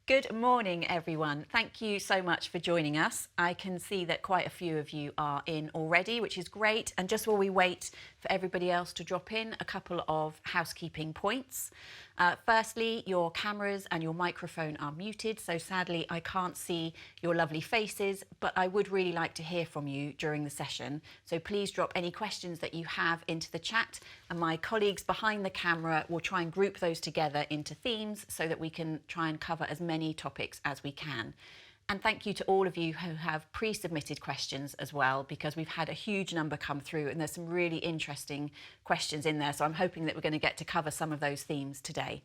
Good morning, everyone. Thank you so much for joining us. I can see that quite a few of you are in already, which is great. And just while we wait for everybody else to drop in, a couple of housekeeping points. Firstly, your cameras and your microphone are muted, so sadly I can't see your lovely faces, but I would really like to hear from you during the session. So please drop any questions that you have into the chat, and my colleagues behind the camera will try and group those together into themes so that we can try and cover as many topics as we can. And thank you to all of you who have pre-submitted questions as well, because we've had a huge number come through and there's some really interesting questions in there. So I'm hoping that we're going to get to cover some of those themes today.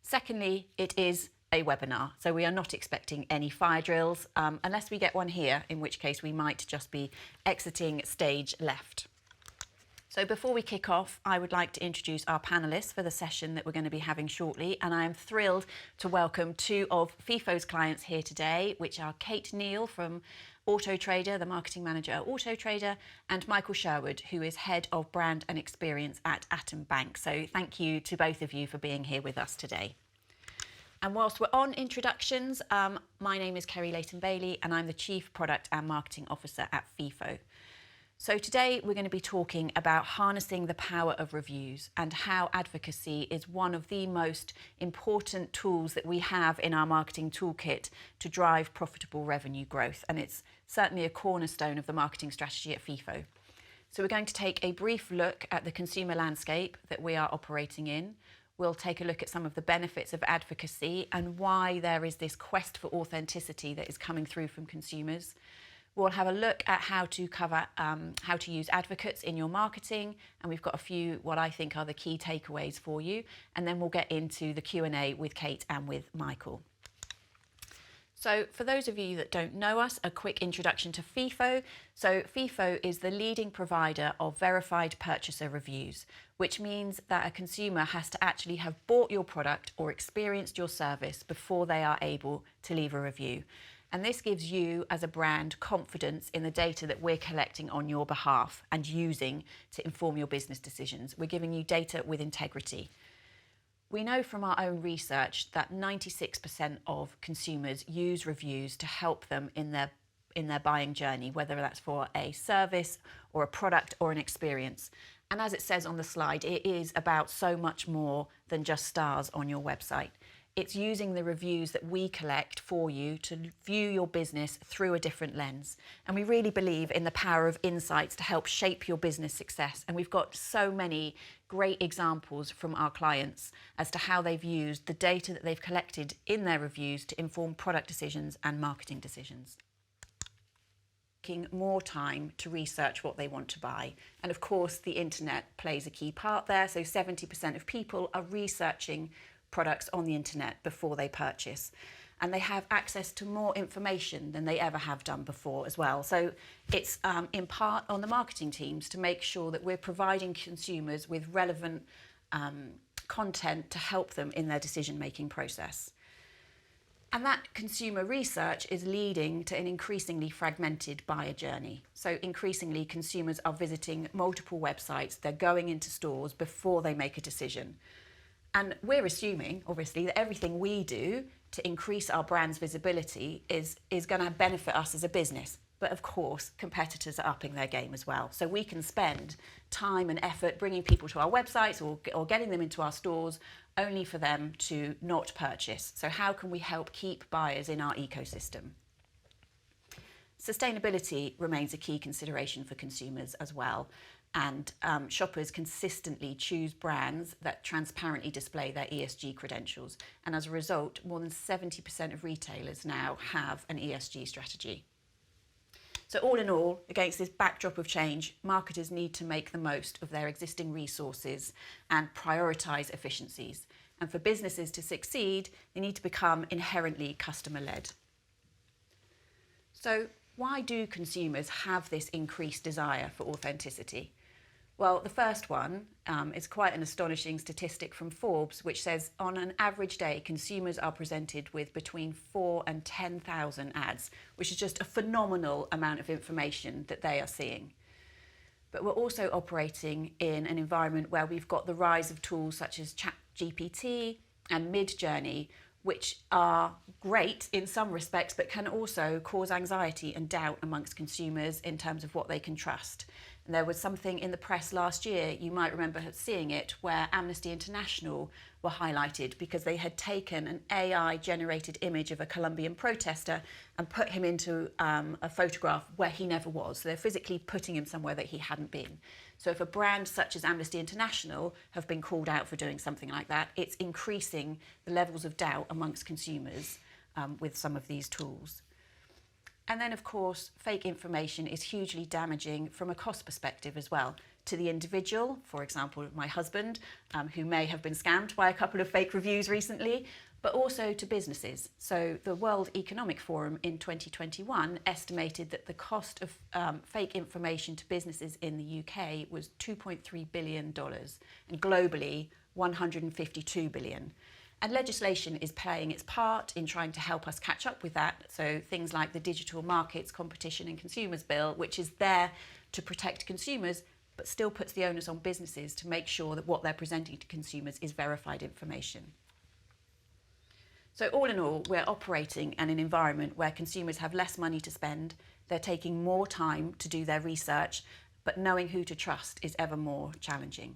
Secondly, it is a webinar, so we are not expecting any fire drills unless we get one here, in which case we might just be exiting stage left. So before we kick off, I would like to introduce our panellists for the session that we're going to be having shortly, and I am thrilled to welcome two of FIFO's clients here today, which are Kate Neal from Auto Trader, the marketing manager at Auto Trader, and Michael Sherwood, who is head of brand and experience at Atom Bank. So thank you to both of you for being here with us today. And whilst we're on introductions, my name is Kerry Leighton-Bailey and I'm the Chief Product and Marketing Officer at FIFO. So today we're going to be talking about harnessing the power of reviews and how advocacy is one of the most important tools that we have in our marketing toolkit to drive profitable revenue growth. And it's certainly a cornerstone of the marketing strategy at FIFO. So we're going to take a brief look at the consumer landscape that we are operating in. We'll take a look at some of the benefits of advocacy and why there is this quest for authenticity that is coming through from consumers. We'll have a look at how to cover how to use advocates in your marketing, and we've got a few what I think are the key takeaways for you, and then we'll get into the Q&A with Kate and with Michael. So for those of you that don't know us, a quick introduction to FIFO. So FIFO is the leading provider of verified purchaser reviews, which means that a consumer has to actually have bought your product or experienced your service before they are able to leave a review. And this gives you, as a brand, confidence in the data that we're collecting on your behalf and using to inform your business decisions. We're giving you data with integrity. We know from our own research that 96% of consumers use reviews to help them in their buying journey, whether that's for a service or a product or an experience. And as it says on the slide, it is about so much more than just stars on your website. It's using the reviews that we collect for you to view your business through a different lens. And we really believe in the power of insights to help shape your business success. And we've got so many great examples from our clients as to how they've used the data that they've collected in their reviews to inform product decisions and marketing decisions. Taking more time to research what they want to buy. And of course, the internet plays a key part there. So 70% of people are researching products on the internet before they purchase, and they have access to more information than they ever have done before as well. So it's in part on the marketing teams to make sure that we're providing consumers with relevant content to help them in their decision-making process. And that consumer research is leading to an increasingly fragmented buyer journey. So increasingly consumers are visiting multiple websites, they're going into stores before they make a decision. And we're assuming, obviously, that everything we do to increase our brand's visibility is going to benefit us as a business. But of course, competitors are upping their game as well. So we can spend time and effort bringing people to our websites or getting them into our stores only for them to not purchase. So how can we help keep buyers in our ecosystem? Sustainability remains a key consideration for consumers as well. And shoppers consistently choose brands that transparently display their ESG credentials. And as a result, more than 70% of retailers now have an ESG strategy. So all in all, against this backdrop of change, marketers need to make the most of their existing resources and prioritise efficiencies. And for businesses to succeed, they need to become inherently customer-led. So why do consumers have this increased desire for authenticity? Well, the first one is quite an astonishing statistic from Forbes, which says on an average day, consumers are presented with between 4,000 and 10,000 ads, which is just a phenomenal amount of information that they are seeing. But we're also operating in an environment where we've got the rise of tools such as ChatGPT and Midjourney, which are great in some respects, but can also cause anxiety and doubt amongst consumers in terms of what they can trust. And there was something in the press last year, you might remember seeing it, where Amnesty International were highlighted because they had taken an AI-generated image of a Colombian protester and put him into a photograph where he never was. So they're physically putting him somewhere that he hadn't been. So if a brand such as Amnesty International have been called out for doing something like that, it's increasing the levels of doubt amongst consumers with some of these tools. And then, of course, fake information is hugely damaging from a cost perspective as well, to the individual, for example, my husband, who may have been scammed by a couple of fake reviews recently, but also to businesses. So the World Economic Forum in 2021 estimated that the cost of fake information to businesses in the UK was $2.3 billion, and globally, $152 billion. And legislation is playing its part in trying to help us catch up with that. So things like the Digital Markets, Competition and Consumers Bill, which is there to protect consumers, but still puts the onus on businesses to make sure that what they're presenting to consumers is verified information. So all in all, we're operating in an environment where consumers have less money to spend, they're taking more time to do their research, but knowing who to trust is ever more challenging.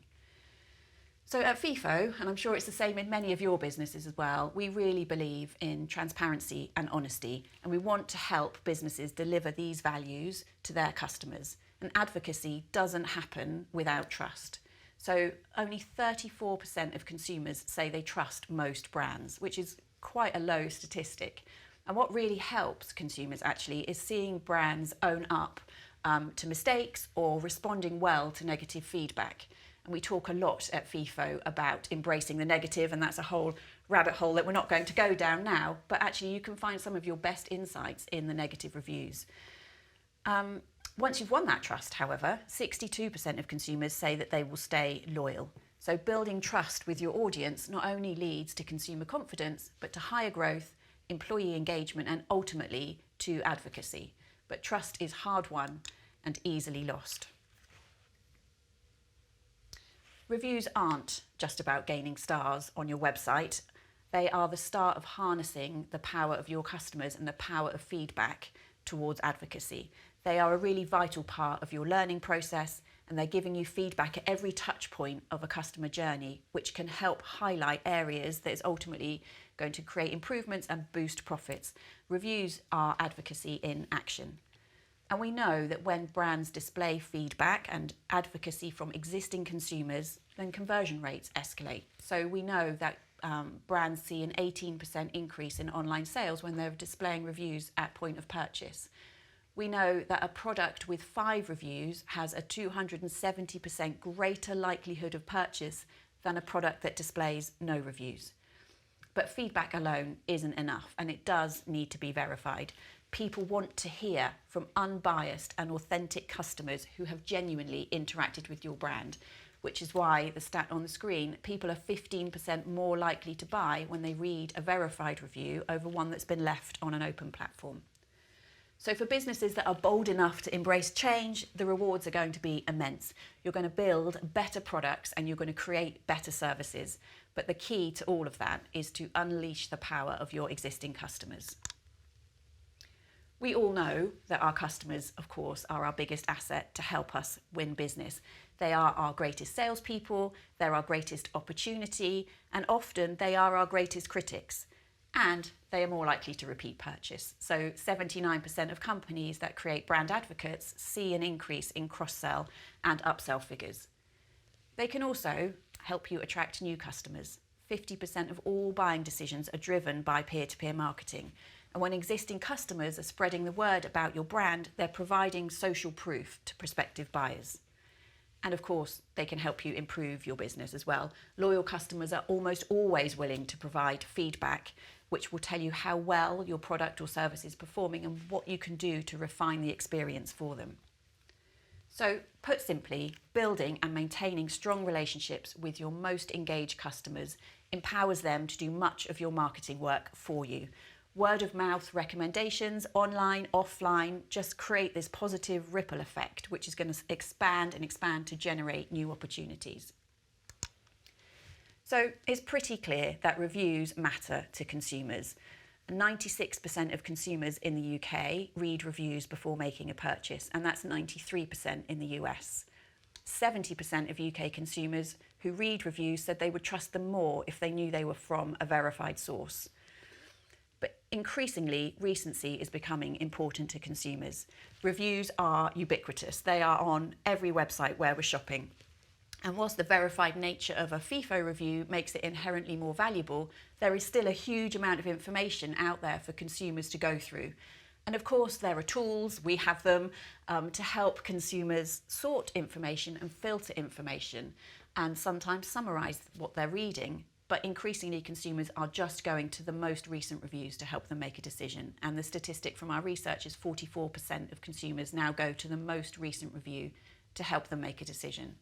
So at FIFO, and I'm sure it's the same in many of your businesses as well, we really believe in transparency and honesty, and we want to help businesses deliver these values to their customers. And advocacy doesn't happen without trust. So only 34% of consumers say they trust most brands, which is quite a low statistic. And what really helps consumers actually is seeing brands own up to mistakes or responding well to negative feedback. And we talk a lot at FIFO about embracing the negative, and that's a whole rabbit hole that we're not going to go down now, but actually you can find some of your best insights in the negative reviews. Once you've won that trust, however, 62% of consumers say that they will stay loyal. So building trust with your audience not only leads to consumer confidence, but to higher growth, employee engagement, and ultimately to advocacy. But trust is hard won and easily lost. Reviews aren't just about gaining stars on your website. They are the start of harnessing the power of your customers and the power of feedback towards advocacy. They are a really vital part of your learning process, and they're giving you feedback at every touch point of a customer journey, which can help highlight areas that is ultimately going to create improvements and boost profits. Reviews are advocacy in action. And we know that when brands display feedback and advocacy from existing consumers, then conversion rates escalate. So we know that brands see an 18% increase in online sales when they're displaying reviews at point of purchase. We know that a product with 5 reviews has a 270% greater likelihood of purchase than a product that displays no reviews. But feedback alone isn't enough, and it does need to be verified. People want to hear from unbiased and authentic customers who have genuinely interacted with your brand, which is why the stat on the screen, people are 15% more likely to buy when they read a verified review over one that's been left on an open platform. So for businesses that are bold enough to embrace change, the rewards are going to be immense. You're going to build better products and you're going to create better services. But the key to all of that is to unleash the power of your existing customers. We all know that our customers, of course, are our biggest asset to help us win business. They are our greatest salespeople, they're our greatest opportunity, and often they are our greatest critics. And they are more likely to repeat purchase. So 79% of companies that create brand advocates see an increase in cross-sell and upsell figures. They can also help you attract new customers. 50% of all buying decisions are driven by peer-to-peer marketing. And when existing customers are spreading the word about your brand, they're providing social proof to prospective buyers. And of course, they can help you improve your business as well. Loyal customers are almost always willing to provide feedback, which will tell you how well your product or service is performing and what you can do to refine the experience for them. So, put simply, building and maintaining strong relationships with your most engaged customers empowers them to do much of your marketing work for you. Word of mouth recommendations, online, offline, just create this positive ripple effect, which is going to expand and expand to generate new opportunities. So it's pretty clear that reviews matter to consumers. 96% of consumers in the UK read reviews before making a purchase, and that's 93% in the US. 70% of UK consumers who read reviews said they would trust them more if they knew they were from a verified source. But increasingly, recency is becoming important to consumers. Reviews are ubiquitous. They are on every website where we're shopping. And whilst the verified nature of a FIFO review makes it inherently more valuable, there is still a huge amount of information out there for consumers to go through. And of course, there are tools, we have them, to help consumers sort information and filter information and sometimes summarise what they're reading. But increasingly, consumers are just going to the most recent reviews to help them make a decision. And the statistic from our research is 44% of consumers now go to the most recent review to help them make a decision.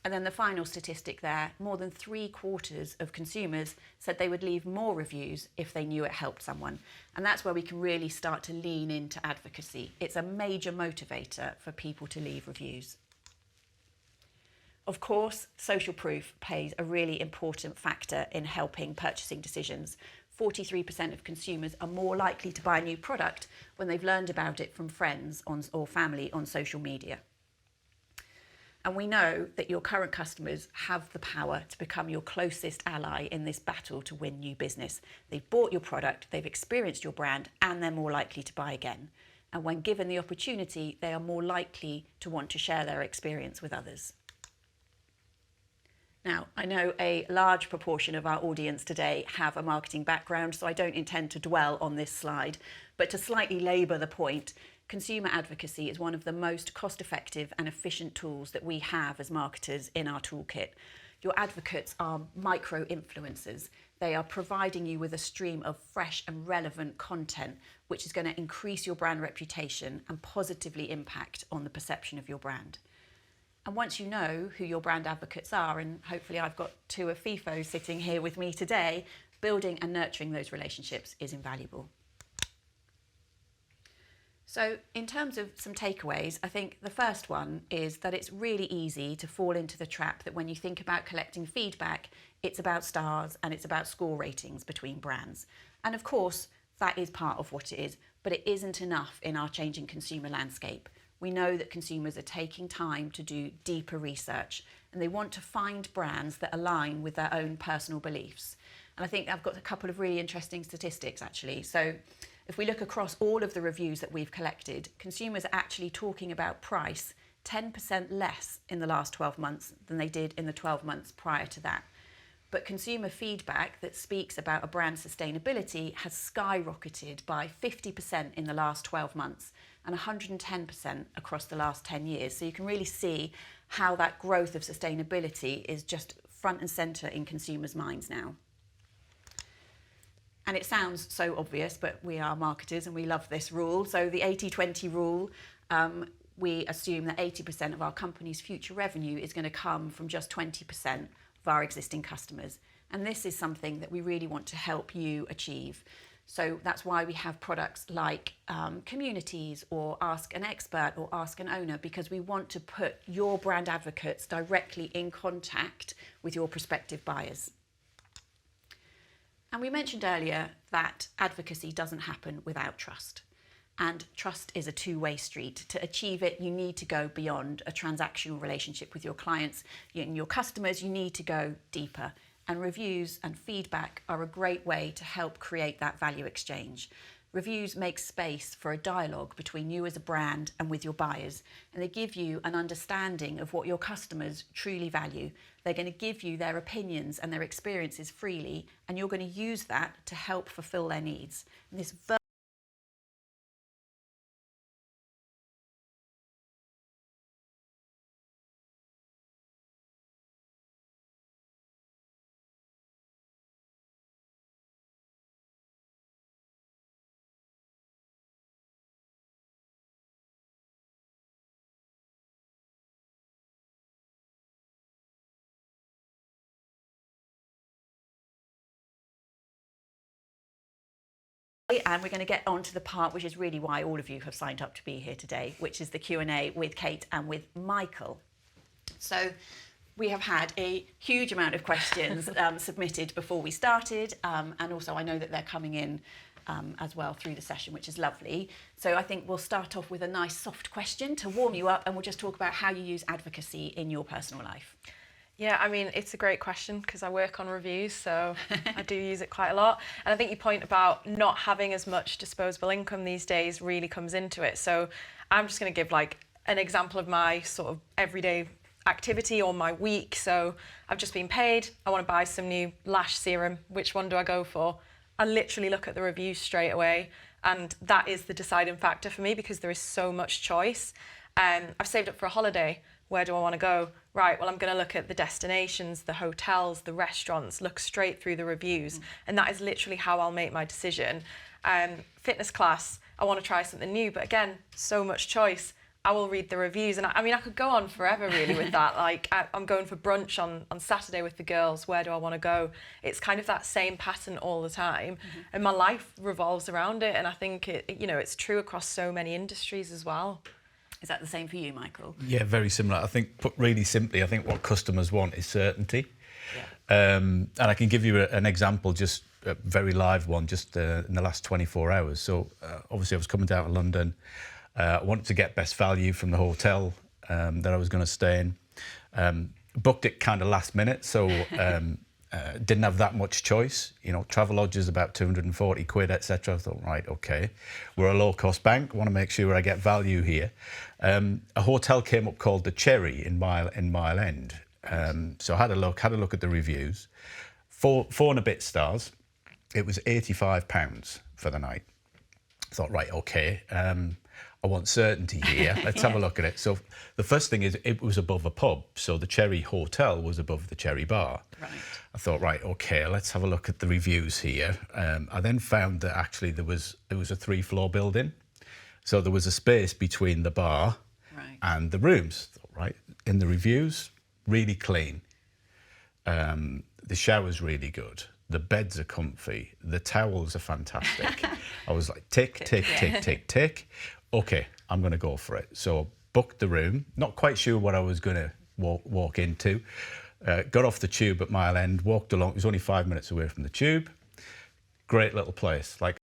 And then the final statistic there, more than 3/4 of consumers said they would leave more reviews if they knew it helped someone. And that's where we can really start to lean into advocacy. It's a major motivator for people to leave reviews. Of course, social proof plays a really important factor in helping purchasing decisions. 43% of consumers are more likely to buy a new product when they've learned about it from friends or family on social media. And we know that your current customers have the power to become your closest ally in this battle to win new business. They've bought your product, they've experienced your brand, and they're more likely to buy again. And when given the opportunity, they are more likely to want to share their experience with others. Now, I know a large proportion of our audience today have a marketing background, so I don't intend to dwell on this slide, but to slightly labour the point, consumer advocacy is one of the most cost-effective and efficient tools that we have as marketers in our toolkit. Your advocates are micro-influencers. They are providing you with a stream of fresh and relevant content, which is going to increase your brand reputation and positively impact on the perception of your brand. And once you know who your brand advocates are, and hopefully I've got two of FIFO sitting here with me today, building and nurturing those relationships is invaluable. So in terms of some takeaways, I think the first one is that it's really easy to fall into the trap that when you think about collecting feedback, it's about stars and it's about score ratings between brands. And of course, that is part of what it is, but it isn't enough in our changing consumer landscape. We know that consumers are taking time to do deeper research and they want to find brands that align with their own personal beliefs. And I think I've got a couple of really interesting statistics actually. So if we look across all of the reviews that we've collected, consumers are actually talking about price 10% less in the last 12 months than they did in the 12 months prior to that. But consumer feedback that speaks about a brand's sustainability has skyrocketed by 50% in the last 12 months and 110% across the last 10 years. So you can really see how that growth of sustainability is just front and centre in consumers' minds now. And it sounds so obvious, but we are marketers and we love this rule. So the 80-20 rule, we assume that 80% of our company's future revenue is going to come from just 20% of our existing customers. And this is something that we really want to help you achieve. So that's why we have products like communities or Ask an Expert or Ask an Owner, because we want to put your brand advocates directly in contact with your prospective buyers. And we mentioned earlier that advocacy doesn't happen without trust. And trust is a two-way street. To achieve it, you need to go beyond a transactional relationship with your clients and your customers. You need to go deeper. And reviews and feedback are a great way to help create that value exchange. Reviews make space for a dialogue between you as a brand and with your buyers, and they give you an understanding of what your customers truly value. They're going to give you their opinions and their experiences freely, and you're going to use that to help fulfill their needs. And this and we're going to get on to the part which is really why all of you have signed up to be here today, which is the Q&A with Kate and with Michael. So We have had a huge amount of questions submitted before we started, and also I know that they're coming in as well through the session, which is lovely. So I think we'll start off with a nice soft question to warm you up, and we'll just talk about how you use advocacy in your personal life. Yeah, I mean, it's a great question because I work on reviews, so I do use it quite a lot. And I think your point about not having as much disposable income these days really comes into it. So I'm just going to give like an example of my sort of everyday activity or my week. So I've just been paid. I want to buy some new lash serum. Which one do I go for? I literally look at the reviews straight away. And that is the deciding factor for me because there is so much choice. I've saved up for a holiday. Where do I want to go? Right, well, I'm going to look at the destinations, the hotels, the restaurants, look straight through the reviews. And that is literally how I'll make my decision. Fitness class, I want to try something new. But again, so much choice. I will read the reviews. And I mean, I could go on forever really with that. Like I'm going for brunch on Saturday with the girls. Where do I want to go? It's kind of that same pattern all the time. And my life revolves around it. And I think it's true across so many industries as well. Is that the same for you, Michael? Yeah, very similar. I think, put really simply, I think what customers want is certainty. Yeah. And I can give you an example, just a very live one, just in the last 24 hours. So obviously I was coming down to London. I wanted to get best value from the hotel that I was going to stay in. Booked it kind of last minute, so didn't have that much choice. You know, Travelodge is about 240 quid, etc. I thought, right, okay, we're a low-cost bank. Want to make sure I get value here. A hotel came up called the Cherry in Mile End. So I had a look at the reviews. 4 and a bit stars. It was £85 for the night. I thought, right, okay. I want certainty here. Let's have a look at it. So the first thing is it was above a pub. So the Cherry Hotel was above the Cherry Bar. Right. I thought, right, okay, let's have a look at the reviews here. I then found that actually it was a 3-floor building. So there was a space between the bar and the rooms. Thought, right, in the reviews, really clean. The shower's really good. The beds are comfy. The towels are fantastic. I was like, tick. Okay, I'm going to go for it. So booked the room, not quite sure what I was going to walk into. Got off the tube at Mile End, walked along. It was only 5 minutes away from the tube. Great little place. Like,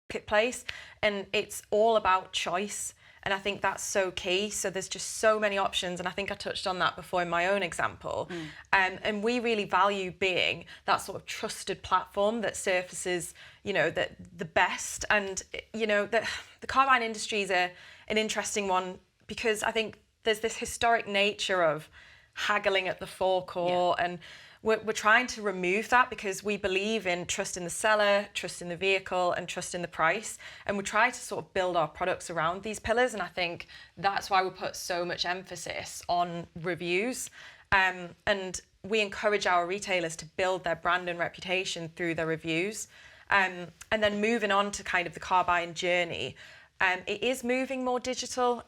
Marketplace, and it's all about choice. And I think that's so key. So there's just so many options. And I think I touched on that before in my own example. And we really value being that sort of trusted platform that surfaces, the best. And, the car buying industry is an interesting one because I think there's this historic nature of haggling at the forecourt. And we're trying to remove that because we believe in trust in the seller, trust in the vehicle, and trust in the price. And we try to sort of build our products around these pillars. And I think that's why we put so much emphasis on reviews. And we encourage our retailers to build their brand and reputation through their reviews. And then moving on to kind of the car buying journey, it is moving more digital.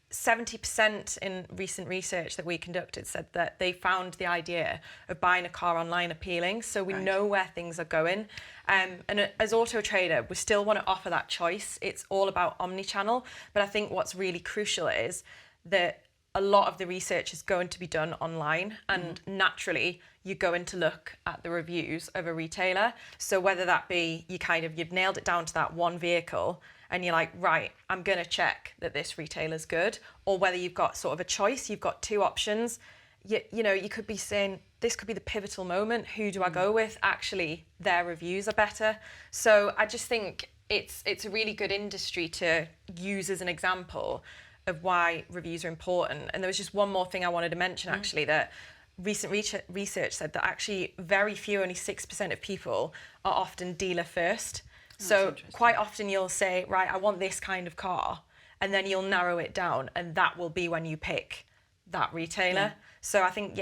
70% in recent research that we conducted said that they found the idea of buying a car online appealing. So we know where things are going. And as Auto Trader, we still want to offer that choice. It's all about omni-channel. But I think what's really crucial is that a lot of the research is going to be done online, and naturally you're going to look at the reviews of a retailer. So whether that be you've nailed it down to that one vehicle and you're like, right, I'm going to check that this retailer's good, or whether you've got sort of a choice, you've got two options. You know, you could be saying, this could be the pivotal moment. Who do I go with? Actually, their reviews are better. So I just think it's a really good industry to use as an example of why reviews are important. And there was just one more thing I wanted to mention, actually, that recent research said that actually very few, only 6% of people are often dealer first. So quite often you'll say, right, I want this kind of car, and then you'll narrow it down, and that will be when you pick that retailer. Yeah. So I think,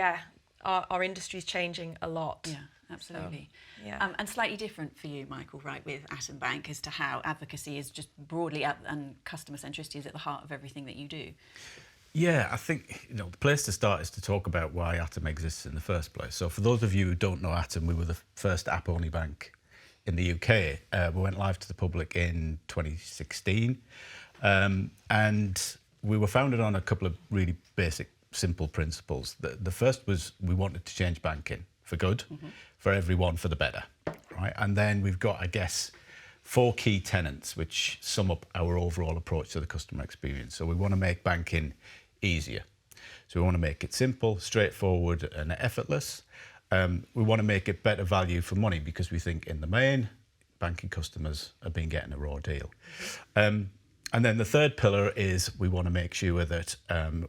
our industry's changing a lot. Yeah, absolutely. So, yeah. And slightly different for you, Michael, right, with Atom Bank as to how advocacy is just broadly and customer centricity is at the heart of everything that you do. Yeah, I think the place to start is to talk about why Atom exists in the first place. So for those of you who don't know Atom, we were the first app-only bank in the UK. We went live to the public in 2016, and we were founded on a couple of really basic, simple principles. The first was we wanted to change banking for good, for everyone, for the better, right? And then we've got, I guess, 4 key tenets which sum up our overall approach to the customer experience. So we want to make banking easier. So we want to make it simple, straightforward, and effortless. We want to make it better value for money, because we think in the main, banking customers have been getting a raw deal. And then the third pillar is we want to make sure that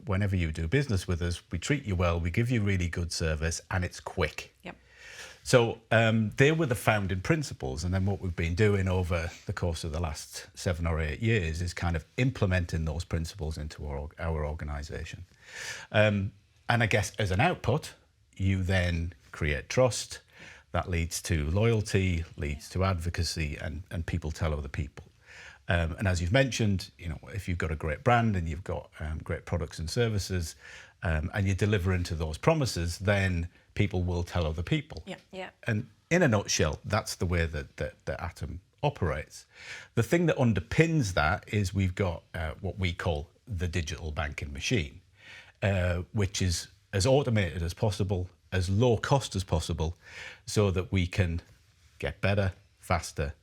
whenever you do business with us, we treat you well, we give you really good service, and it's quick. Yep. So they were the founding principles. And then what we've been doing over the course of the last 7 or 8 years is kind of implementing those principles into our organisation. And I guess as an output, you then create trust. That leads to loyalty, leads to advocacy, and people tell other people. And as you've mentioned, if you've got a great brand and you've got great products and services, and you're delivering to those promises, then people will tell other people. Yeah. Yeah. And in a nutshell, that's the way that Atom operates. The thing that underpins that is we've got what we call the digital banking machine, which is as automated as possible, as low cost as possible, so that we can get better, faster,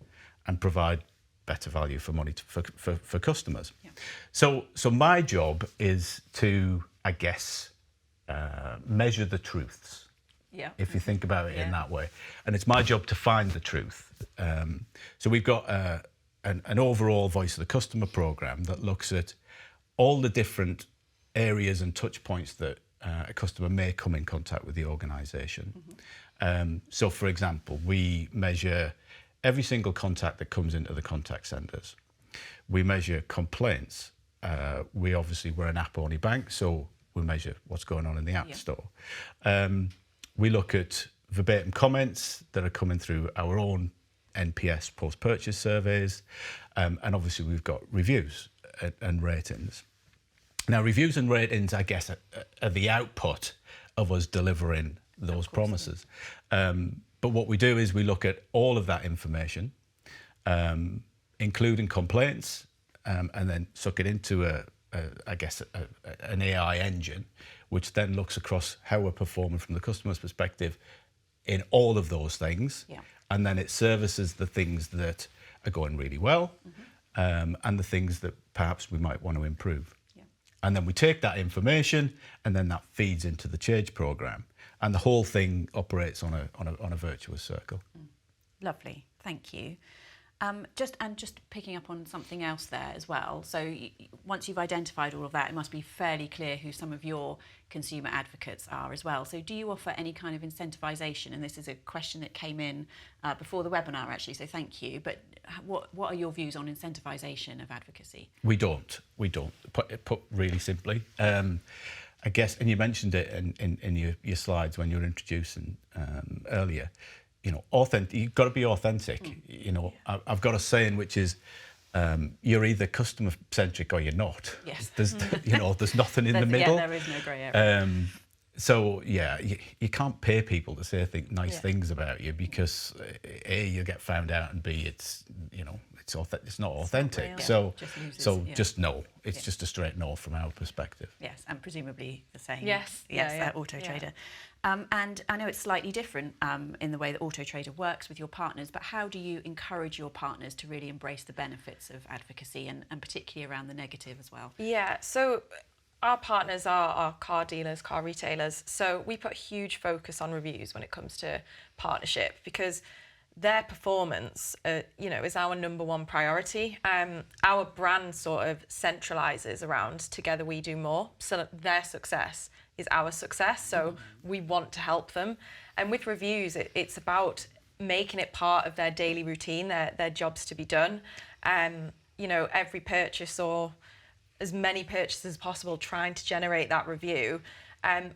and provide better value for money for customers. Yeah. So my job is to, I guess, measure the truths. Yeah. If you think about it in that way. And it's my job to find the truth. So we've got an overall Voice of the Customer programme that looks at all the different areas and touch points that a customer may come in contact with the organisation. So for example, we measure every single contact that comes into the contact centres. We measure complaints. We're an app-only bank, so we measure what's going on in the App Store. We look at verbatim comments that are coming through our own NPS post-purchase surveys, and obviously we've got reviews and ratings. Now, reviews and ratings, I guess, are the output of us delivering those promises. But what we do is we look at all of that information, including complaints, and then suck it into an AI engine, which then looks across how we're performing from the customer's perspective in all of those things. Yeah. And then it services the things that are going really well, and the things that perhaps we might want to improve. Yeah. And then we take that information, and then that feeds into the change programme. And the whole thing operates on a virtuous circle. Lovely, thank you. Just picking up on something else there as well. So once you've identified all of that, it must be fairly clear who some of your consumer advocates are as well. So do you offer any kind of incentivization? And this is a question that came in before the webinar, actually. So thank you. But what are your views on incentivization of advocacy? We don't. Put really simply. I guess, and you mentioned it in your slides when you were introducing earlier, authentic. You've got to be authentic. I've got a saying which is, you're either customer centric or you're not. Yes. There's there's nothing in the middle. Yeah, there is no grey area. So yeah, you can't pay people to say nice things about you, because A, you'll get found out, and B, it's it's not authentic. Just no. It's just a straight no from our perspective. Yes, and presumably the same. Yes, Auto Trader. And I know it's slightly different in the way that Auto Trader works with your partners, but how do you encourage your partners to really embrace the benefits of advocacy, and particularly around the negative as well? Yeah, so our partners are car dealers, car retailers, so we put huge focus on reviews when it comes to partnership, because their performance, is our number one priority. Our brand sort of centralises around together we do more, so their success is our success, so we want to help them. And with reviews, it's about making it part of their daily routine, their jobs to be done. Every purchase, or as many purchases as possible, trying to generate that review.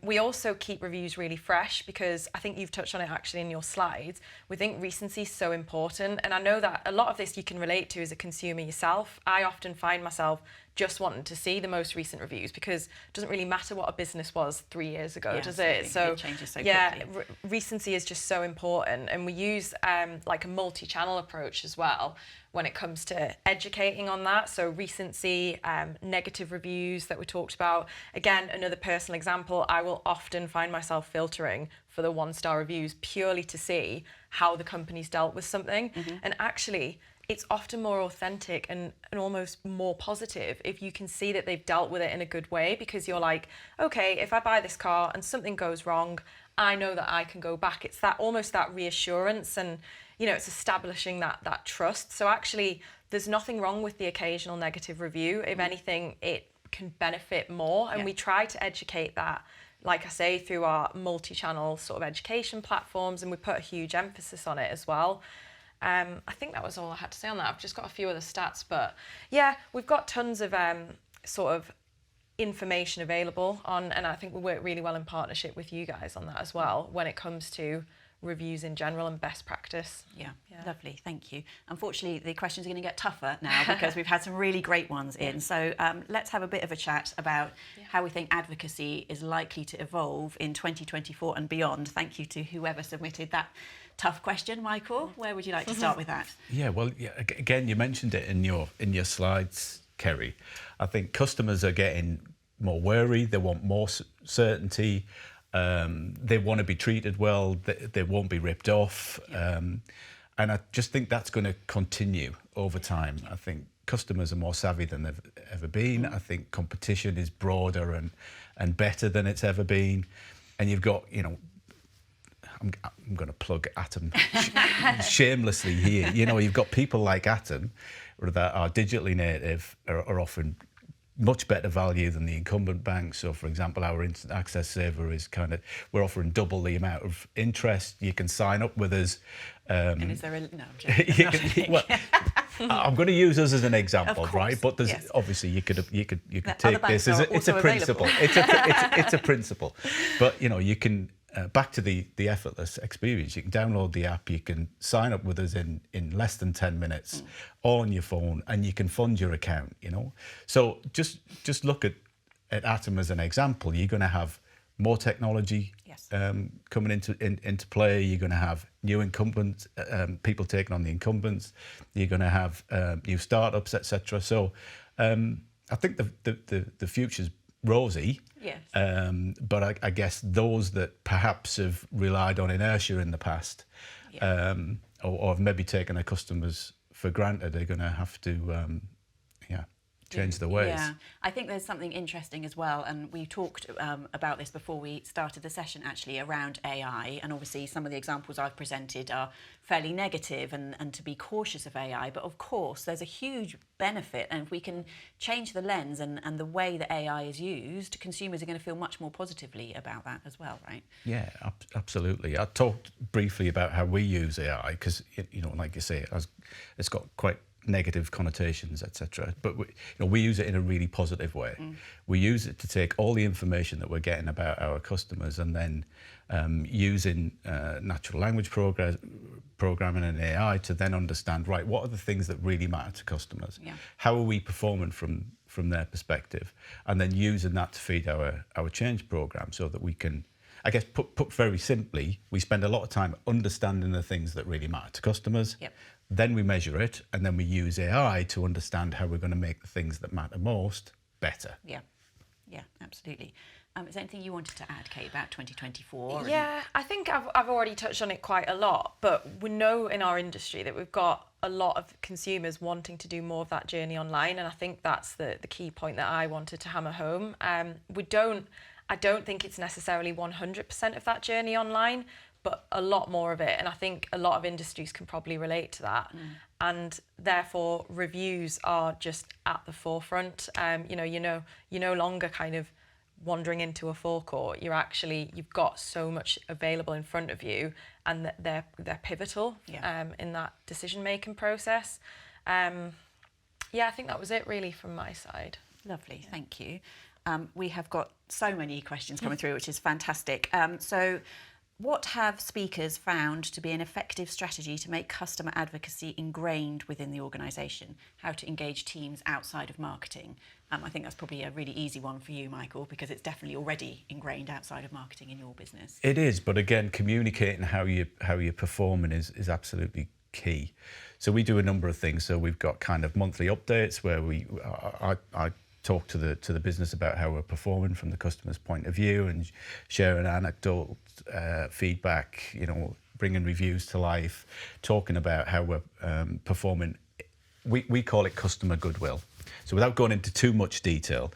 We also keep reviews really fresh, because I think you've touched on it actually in your slides. We think recency is so important, and I know that a lot of this you can relate to as a consumer yourself. I often find myself just wanting to see the most recent reviews, because it doesn't really matter what a business was 3 years ago, does it? So it changes so quickly. Recency is just so important, and we use like a multi-channel approach as well when it comes to educating on that. So recency, negative reviews that we talked about. Again, another personal example, I will often find myself filtering for the 1-star reviews purely to see how the company's dealt with something. And actually, it's often more authentic and almost more positive if you can see that they've dealt with it in a good way, because you're like, okay, if I buy this car and something goes wrong, I know that I can go back. It's that almost that reassurance, and it's establishing that trust. So actually, there's nothing wrong with the occasional negative review. If anything, it can benefit more, and we try to educate that, like I say, through our multi-channel sort of education platforms, and we put a huge emphasis on it as well. I think that was all I had to say on that. I've just got a few other stats, but yeah, we've got tons of sort of information available on, and I think we work really well in partnership with you guys on that as well when it comes to reviews in general and best practice. Yeah. Lovely, thank you. Unfortunately, the questions are going to get tougher now, because we've had some really great ones in. So let's have a bit of a chat about how we think advocacy is likely to evolve in 2024 and beyond. Thank you to whoever submitted that tough question. Michael, where would you like to start with that? Again, you mentioned it in your slides, Kerry. I think customers are getting more wary. They want more certainty. They want to be treated well. They won't be ripped off. And I just think that's going to continue over time. I think customers are more savvy than they've ever been. I think competition is broader and better than it's ever been. And you've got, I'm going to plug Atom shamelessly here. You've got people like Atom that are digitally native, are offering much better value than the incumbent banks. So, for example, our instant access saver is we're offering double the amount of interest. You can sign up with us. And is there a... No, I'm joking. I'm going to use us as an example, right? But there's obviously you could take this as it's a principle. It's a principle. But you can back to the effortless experience. You can download the app. You can sign up with us in less than 10 minutes, all on your phone, and you can fund your account. So just look at Atom as an example. You're going to have more technology coming into play. You're going to have new incumbents, people taking on the incumbents. You're going to have new startups, etc. So I think the future's rosy. Yes. But I guess those that perhaps have relied on inertia in the past, or have maybe taken their customers for granted, are going to have to change their ways. Yeah, I think there's something interesting as well, and we talked about this before we started the session actually, around AI, and obviously some of the examples I've presented are fairly negative and to be cautious of AI, but of course there's a huge benefit, and if we can change the lens and the way that AI is used, consumers are going to feel much more positively about that as well, right? Yeah, absolutely. I talked briefly about how we use AI because, like you say, it's got quite negative connotations, etc. But we use it in a really positive way. We use it to take all the information that we're getting about our customers and then using natural language programming and AI to then understand, right, what are the things that really matter to customers? Yeah. How are we performing from their perspective? And then using that to feed our change program so that we can, I guess, put very simply, we spend a lot of time understanding the things that really matter to customers. Yep. Then we measure it, and then we use AI to understand how we're going to make the things that matter most better. Yeah, yeah, absolutely. Is there anything you wanted to add, Kate, about 2024? Yeah, I think I've already touched on it quite a lot, but we know in our industry that we've got a lot of consumers wanting to do more of that journey online, and I think that's the key point that I wanted to hammer home. I don't think it's necessarily 100% of that journey online, but a lot more of it, and I think a lot of industries can probably relate to that. And therefore reviews are just at the forefront. You're no longer kind of wandering into a forecourt. You've got so much available in front of you, and they're pivotal in that decision making process. I think that was it really from my side. Lovely, thank you. We have got so many questions coming through, which is fantastic. So what have speakers found to be an effective strategy to make customer advocacy ingrained within the organisation? How to engage teams outside of marketing? I think that's probably a really easy one for you, Michael, because it's definitely already ingrained outside of marketing in your business. It is, but again, communicating how you're performing is absolutely key. So we do a number of things. So we've got kind of monthly updates where I talk to the business about how we're performing from the customer's point of view and share an anecdotal feedback, bringing reviews to life, talking about how we're performing. We call it customer goodwill. So without going into too much detail,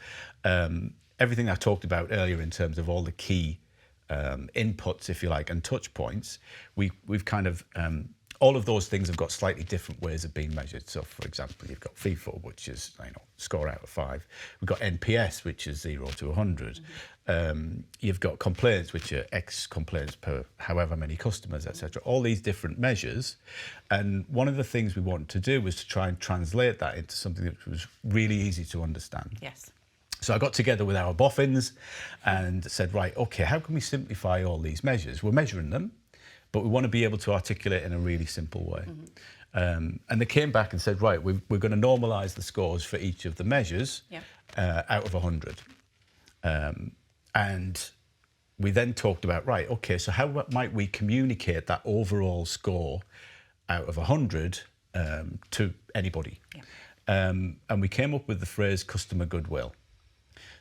everything I talked about earlier in terms of all the key inputs, if you like, and touch points, we've kind of all of those things have got slightly different ways of being measured. So, for example, you've got FIFO, which is score out of 5. We've got NPS, which is 0 to 100. You've got complaints, which are X complaints per however many customers, etc. All these different measures. And one of the things we wanted to do was to try and translate that into something that was really easy to understand. Yes. So I got together with our boffins and said, right, okay, how can we simplify all these measures? We're measuring them, but we want to be able to articulate in a really simple way. And they came back and said, right, we're going to normalise the scores for each of the measures out of 100. And we then talked about, right, okay, so how might we communicate that overall score out of 100 to anybody? And we came up with the phrase customer goodwill.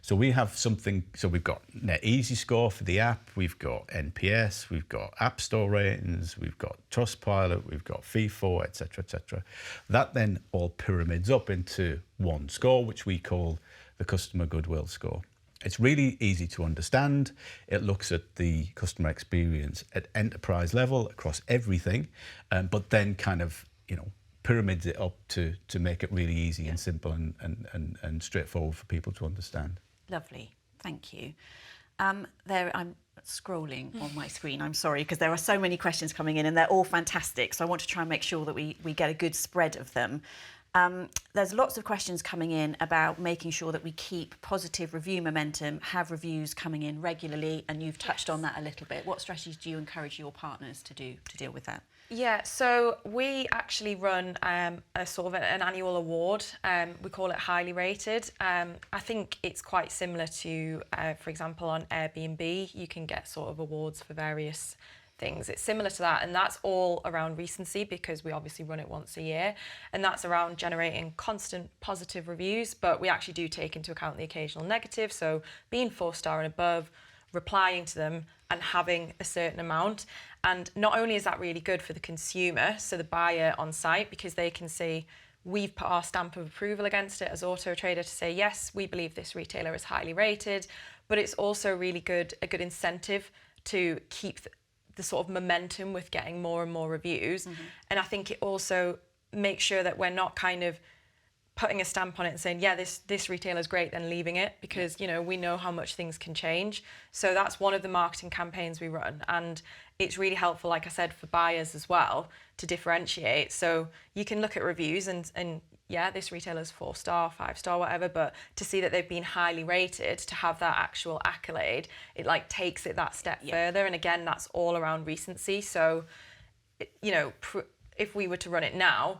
So we have something, so we've got Net Easy Score for the app, we've got NPS, we've got App Store ratings, we've got Trustpilot, we've got FIFO, etc., etc. That then all pyramids up into one score, which we call the Customer Goodwill Score. It's really easy to understand. It looks at the customer experience at enterprise level across everything, but then kind of, pyramids it up to make it really easy and simple and straightforward for people to understand. Lovely, thank you. I'm scrolling on my screen, I'm sorry, because there are so many questions coming in and they're all fantastic. So I want to try and make sure that we get a good spread of them. There's lots of questions coming in about making sure that we keep positive review momentum, have reviews coming in regularly, and you've touched on that a little bit. What strategies do you encourage your partners to do to deal with that? Yeah, so we actually run a sort of an annual award. We call it Highly Rated. I think it's quite similar to, for example, on Airbnb, you can get sort of awards for various things. It's similar to that, and that's all around recency because we obviously run it once a year, and that's around generating constant positive reviews, but we actually do take into account the occasional negative, so being 4-star and above, replying to them and having a certain amount. And not only is that really good for the consumer, so the buyer on site, because they can see we've put our stamp of approval against it as Auto Trader to say, yes, we believe this retailer is highly rated, but it's also really a good incentive to keep the sort of momentum with getting more and more reviews. And I think it also makes sure that we're not kind of putting a stamp on it and saying, yeah, this retailer's great, then leaving it, because we know how much things can change. So that's one of the marketing campaigns we run, and it's really helpful, like I said, for buyers as well to differentiate. So you can look at reviews and yeah, this retailer's 4-star, 5-star, whatever, but to see that they've been highly rated, to have that actual accolade, it like takes it that step further. And again, that's all around recency. So, you know, if we were to run it now,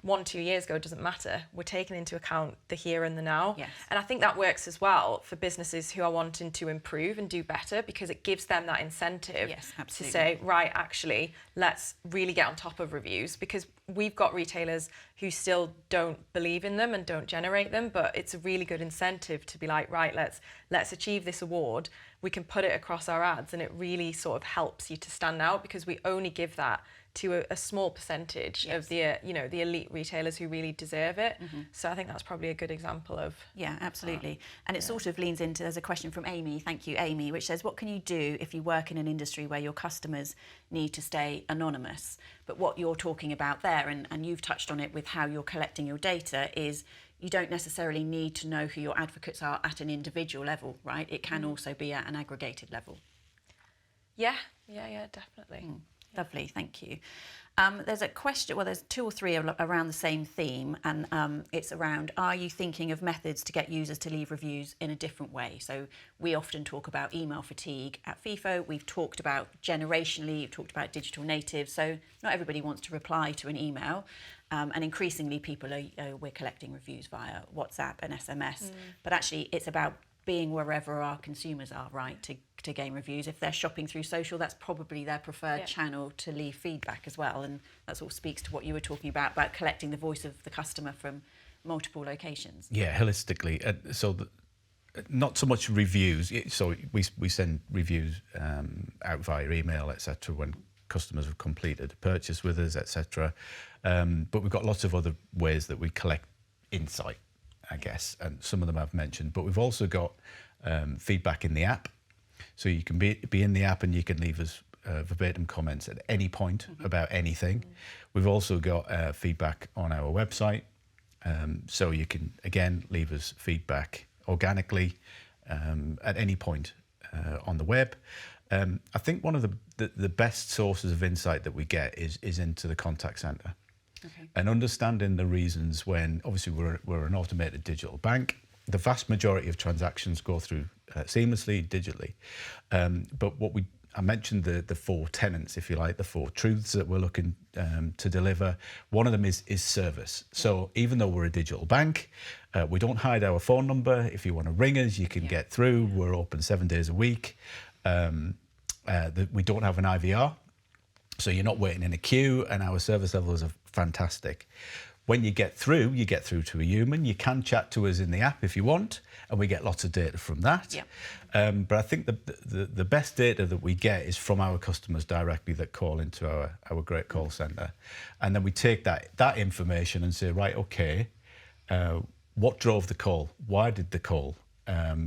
1-2 years ago, it doesn't matter. We're taking into account the here and the now. Yes. And I think that works as well for businesses who are wanting to improve and do better, because it gives them that incentive to say, right, actually, let's really get on top of reviews, because we've got retailers who still don't believe in them and don't generate them, but it's a really good incentive to be like, right, let's achieve this award. We can put it across our ads, and it really sort of helps you to stand out, because we only give that to a small percentage of the the elite retailers who really deserve it. So I think that's probably a good example of absolutely. And it sort of leans into, there's a question from Amy, thank you Amy, which says, what can you do if you work in an industry where your customers need to stay anonymous? But what you're talking about there, and you've touched on it with how you're collecting your data, is you don't necessarily need to know who your advocates are at an individual level, right? It can also be at an aggregated level. Yeah, definitely. Lovely, thank you. There's a question, well, there's 2 or 3 around the same theme, and it's around, are you thinking of methods to get users to leave reviews in a different way? So we often talk about email fatigue at FIFO. We've talked about generationally, we've talked about digital natives. So not everybody wants to reply to an email. And increasingly people we're collecting reviews via WhatsApp and SMS. But actually it's about being wherever our consumers are, right, to gain reviews. If they're shopping through social, that's probably their preferred channel to leave feedback as well. And that sort of speaks to what you were talking about collecting the voice of the customer from multiple locations. Yeah, holistically. Not so much reviews. So we send reviews out via email, etc., when customers have completed a purchase with us, etc. But we've got lots of other ways that we collect insight, I guess, and some of them I've mentioned. But we've also got feedback in the app. So you can be in the app and you can leave us verbatim comments at any point about anything. We've also got feedback on our website. So you can, again, leave us feedback organically at any point on the web. I think one of the best sources of insight that we get is into the contact centre. Okay. And understanding the reasons when, obviously we're an automated digital bank, the vast majority of transactions go through seamlessly, digitally. But I mentioned the 4 tenets, if you like, the 4 truths that we're looking to deliver. One of them is service. So even though we're a digital bank, we don't hide our phone number. If you want to ring us, you can get through. We're open 7 days a week. We don't have an IVR, so you're not waiting in a queue, and our service levels are fantastic. When you get through to a human. You can chat to us in the app if you want, and we get lots of data from that. But I think the best data that we get is from our customers directly that call into our great call centre. And then we take that information and say, right, okay, what drove the call? Why did the call?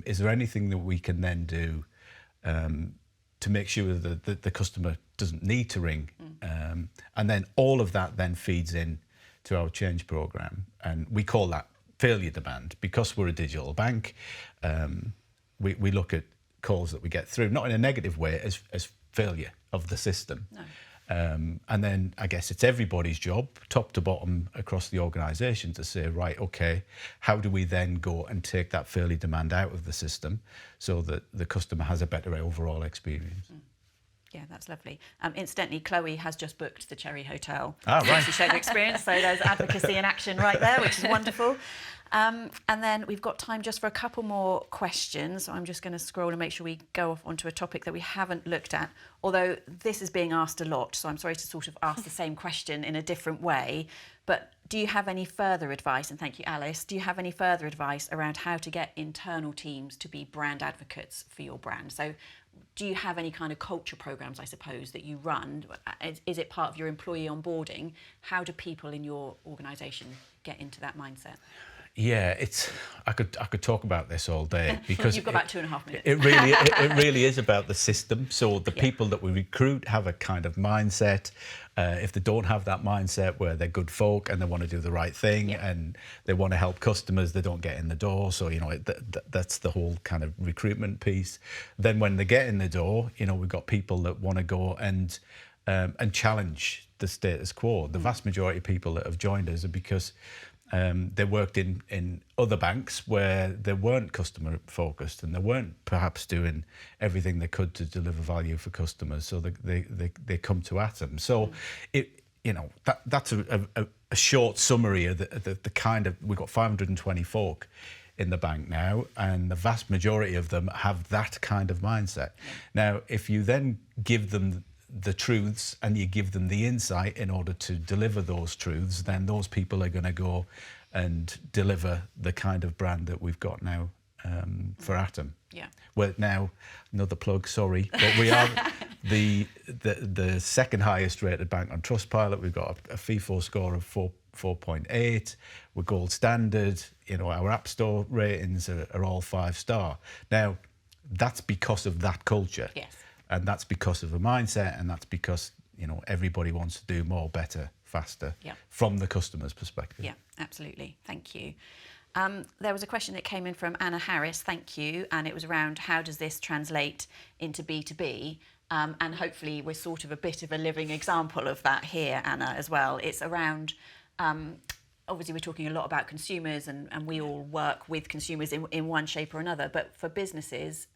Is there anything that we can then do to make sure that the customer doesn't need to ring? And then all of that then feeds in to our change program, and we call that failure demand. Because we're a digital bank, we look at calls that we get through, not in a negative way, as failure of the system. No. And then I guess it's everybody's job, top to bottom across the organisation, to say, right, okay, how do we then go and take that failure demand out of the system so that the customer has a better overall experience? Yeah, that's lovely. Incidentally, Chloe has just booked the Cherry Hotel. Ah, right. She showed the experience, so there's advocacy in action right there, which is wonderful. And then we've got time just for a couple more questions. So I'm just going to scroll and make sure we go off onto a topic that we haven't looked at, although this is being asked a lot, so I'm sorry to sort of ask the same question in a different way. But do you have any further advice, and thank you, Alice, do you have any further advice around how to get internal teams to be brand advocates for your brand? So do you have any kind of culture programs, I suppose, that you run? Is it part of your employee onboarding? How do people in your organisation get into that mindset? Yeah, I could talk about this all day, because you've got about 2.5 minutes. It really is about the system. So the people that we recruit have a kind of mindset. If they don't have that mindset where they're good folk and they want to do the right thing and they want to help customers, they don't get in the door. So that's the whole kind of recruitment piece. Then when they get in the door, we've got people that want to go and challenge the status quo. The vast majority of people that have joined us are because They worked in other banks where they weren't customer focused and they weren't perhaps doing everything they could to deliver value for customers. So they come to Atom. So that's a short summary of the kind of, we've got 520 folk in the bank now, and the vast majority of them have that kind of mindset. Now, if you then give them the truths and you give them the insight in order to deliver those truths, then those people are going to go and deliver the kind of brand that we've got now for Atom. Yeah. We're now, another plug, sorry, but we are the second highest rated bank on Trustpilot. We've got a FIFO score of 4.8. We're gold standard. Our App Store ratings are all 5-star. Now, that's because of that culture. Yes. And that's because of a mindset, and that's because, everybody wants to do more, better, faster from the customer's perspective. Yeah, absolutely. Thank you. There was a question that came in from Anna Harris, thank you, and it was around how does this translate into B2B? And hopefully we're sort of a bit of a living example of that here, Anna, as well. It's around, obviously we're talking a lot about consumers and we all work with consumers in one shape or another, but for businesses,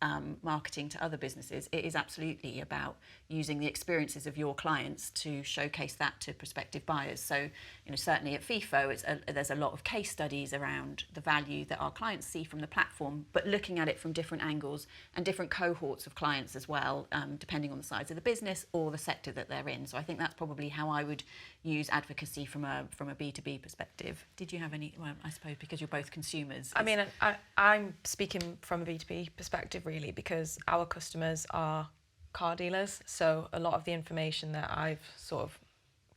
marketing to other businesses, it is absolutely about using the experiences of your clients to showcase that to prospective buyers. So, certainly at FIFO, there's a lot of case studies around the value that our clients see from the platform, but looking at it from different angles and different cohorts of clients as well, depending on the size of the business or the sector that they're in. So I think that's probably how I would use advocacy from a B2B perspective. Did you have any? Well, I suppose because you're both consumers. I mean, I'm speaking from a B2B perspective really, because our customers are car dealers. So a lot of the information that I've sort of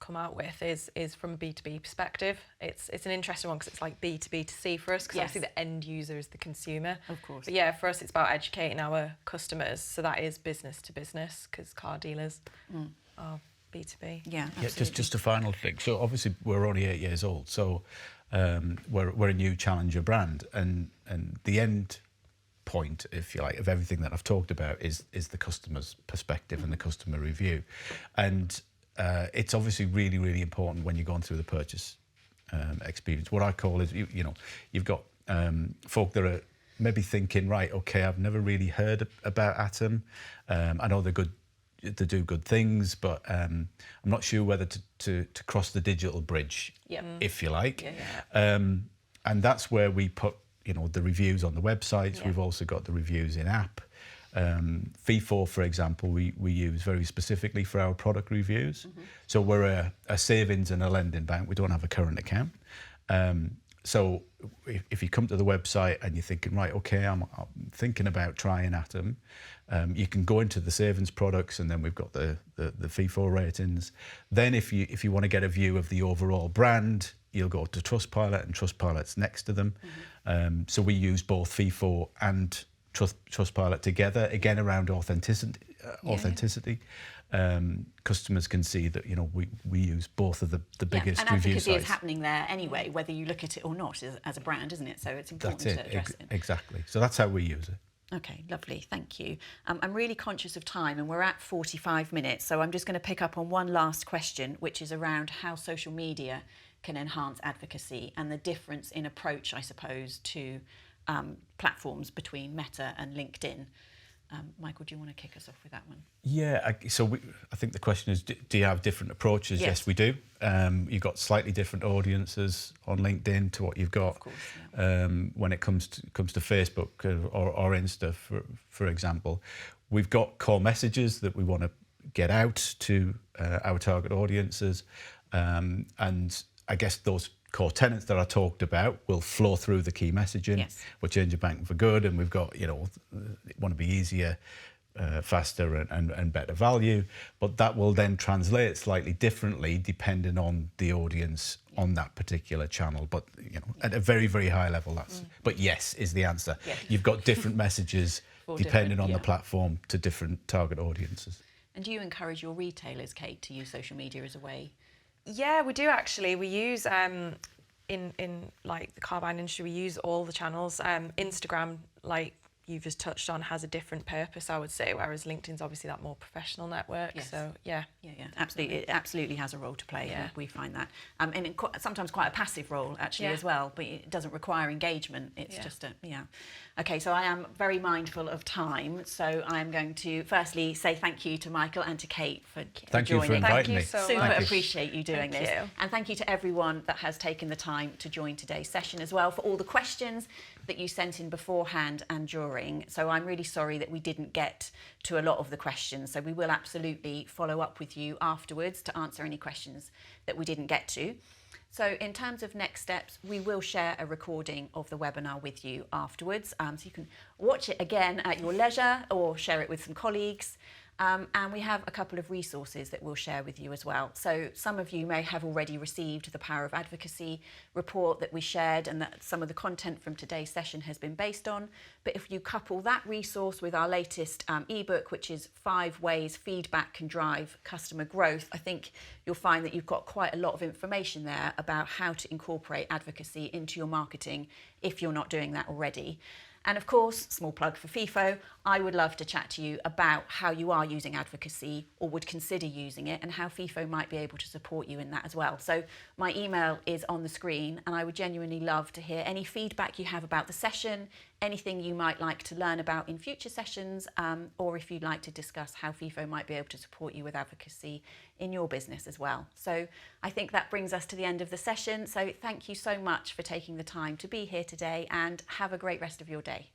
come out with is from a B2B perspective. It's an interesting one because it's like B2B to C for us, because obviously the end user is the consumer. Of course. But yeah, for us it's about educating our customers. So that is business to business, because car dealers are B2B. Yeah, absolutely. Yeah, just a final thing. So obviously we're only 8 years old, so we're a new challenger brand, and the end point, if you like, of everything that I've talked about is the customer's perspective and the customer review, and it's obviously really, really important when you're going through the purchase experience. What I call is, you've got folk that are maybe thinking, right, okay, I've never really heard about Atom. I know they're good, they do good things, but I'm not sure whether to cross the digital bridge, if you like. And that's where we put, the reviews on the websites. We've also got the reviews in app. FIFO, for example, we use very specifically for our product reviews. So we're a savings and a lending bank. We don't have a current account. So if you come to the website and you're thinking, right, okay, I'm thinking about trying Atom, you can go into the savings products, and then we've got the FIFO ratings. Then if you want to get a view of the overall brand, you'll go to Trustpilot, and Trustpilot's next to them. So we use both FIFO and Trustpilot together, again around authenticity. Customers can see that we use both of the biggest and review advocacy sites. is happening there anyway, whether you look at it or not, as a brand, isn't it? So it's important to address it. Exactly. So that's how we use it. Okay, lovely, thank you. I'm really conscious of time, and we're at 45 minutes, so I'm just going to pick up on one last question, which is around how social media can enhance advocacy and the difference in approach, I suppose, to platforms between Meta and LinkedIn. Michael, do you want to kick us off with that one? Yeah, I think the question is, do you have different approaches? Yes, we do. You've got slightly different audiences on LinkedIn to what you've got, of course, when it comes to Facebook or Insta, for example. We've got core messages that we want to get out to our target audiences, and I guess those core tenets that I talked about will flow through the key messaging. Yes. We're changing banking for good, and we've got, want to be easier, faster and better value, but that will then translate slightly differently depending on the audience on that particular channel. But at a very, very high level, that's but yes is the answer. Yes. You've got different messages depending on the platform to different target audiences. And do you encourage your retailers, Kate, to use social media as a way? Yeah, we do actually. We use in like the car buying industry, we use all the channels. Instagram, like you've just touched on has a different purpose, I would say, whereas LinkedIn's obviously that more professional network. Yes. So yeah, absolutely, it absolutely has a role to play. Yeah. We find that, and sometimes quite a passive role actually as well, but it doesn't require engagement. It's just a Okay, so I am very mindful of time, so I am going to firstly say thank you to Michael and to Kate for Thank you joining. for inviting Thank you me. so Super much. appreciate you doing Thank this. you. And thank you to everyone that has taken the time to join today's session as well, for all the questions that you sent in beforehand and during. So I'm really sorry that we didn't get to a lot of the questions. So we will absolutely follow up with you afterwards to answer any questions that we didn't get to. So in terms of next steps, we will share a recording of the webinar with you afterwards. So you can watch it again at your leisure or share it with some colleagues. And we have a couple of resources that we'll share with you as well. So some of you may have already received the Power of Advocacy report that we shared and that some of the content from today's session has been based on. But if you couple that resource with our latest ebook, which is 5 ways feedback can drive customer growth, I think you'll find that you've got quite a lot of information there about how to incorporate advocacy into your marketing if you're not doing that already. And of course, small plug for FIFO, I would love to chat to you about how you are using advocacy or would consider using it and how FIFO might be able to support you in that as well. So my email is on the screen and I would genuinely love to hear any feedback you have about the session, anything you might like to learn about in future sessions, or if you'd like to discuss how FIFO might be able to support you with advocacy in your business as well. So I think that brings us to the end of the session. So thank you so much for taking the time to be here today and have a great rest of your day.